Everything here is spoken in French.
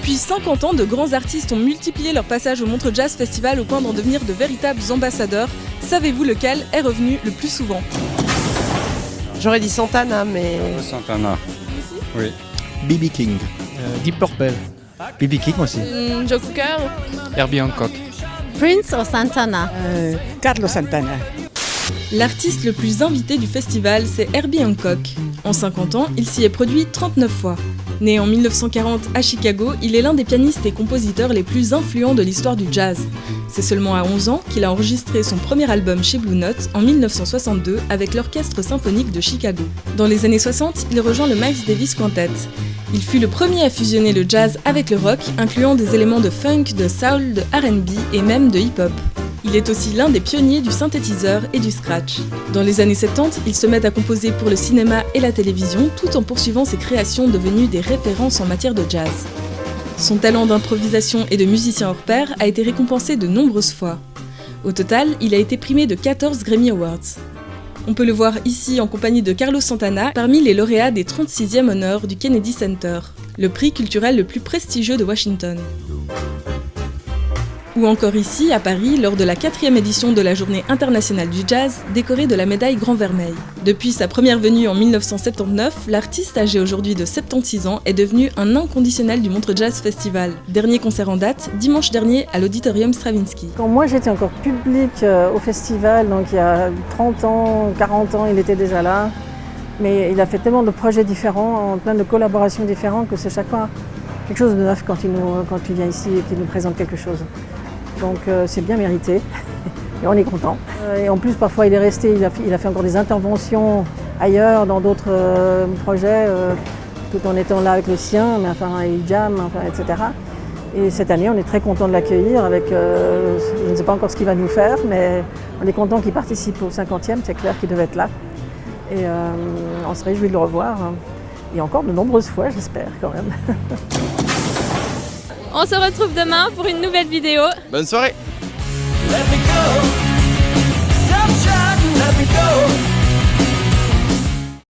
Depuis 50 ans, de grands artistes ont multiplié leur passage au Montreux Jazz Festival au point d'en devenir de véritables ambassadeurs. Savez-vous lequel est revenu le plus souvent? J'aurais dit Santana, mais... Santana. Oui. B.B. King. Deep Purple. B.B. King aussi. Joe Cooker. Herbie Hancock. Prince ou Santana? Carlos Santana. L'artiste le plus invité du festival, c'est Herbie Hancock. En 50 ans, il s'y est produit 39 fois. Né en 1940 à Chicago, il est l'un des pianistes et compositeurs les plus influents de l'histoire du jazz. C'est seulement à 11 ans qu'il a enregistré son premier album chez Blue Note en 1962 avec l'Orchestre symphonique de Chicago. Dans les années 60, il rejoint le Miles Davis Quintet. Il fut le premier à fusionner le jazz avec le rock, incluant des éléments de funk, de soul, de R&B et même de hip-hop. Il est aussi l'un des pionniers du synthétiseur et du scratch. Dans les années 70, il se met à composer pour le cinéma et la télévision tout en poursuivant ses créations devenues des références en matière de jazz. Son talent d'improvisation et de musicien hors pair a été récompensé de nombreuses fois. Au total, il a été primé de 14 Grammy Awards. On peut le voir ici en compagnie de Carlos Santana parmi les lauréats des 36e honneurs du Kennedy Center, le prix culturel le plus prestigieux de Washington. Ou encore ici, à Paris, lors de la 4e édition de la Journée internationale du jazz, décoré de la médaille Grand Vermeil. Depuis sa première venue en 1979, l'artiste âgé aujourd'hui de 76 ans est devenu un inconditionnel du Montreux Jazz Festival. Dernier concert en date, dimanche dernier à l'Auditorium Stravinsky. Quand moi j'étais encore public au festival, donc il y a 30 ans, 40 ans, il était déjà là. Mais il a fait tellement de projets différents, plein de collaborations différentes, que c'est chaque fois quelque chose de neuf quand il vient ici et qu'il nous présente quelque chose. Donc c'est bien mérité et on est content. Et en plus parfois il est resté, il a fait encore des interventions ailleurs dans d'autres projets, tout en étant là avec le sien, mais enfin il jam, enfin, etc. Et cette année on est très content de l'accueillir avec, je ne sais pas encore ce qu'il va nous faire, mais on est content qu'il participe au 50e, c'est clair qu'il devait être là. Et on se réjouit de le revoir, et encore de nombreuses fois j'espère quand même. On se retrouve demain pour une nouvelle vidéo. Bonne soirée. Let me go. Stop trying to let me go.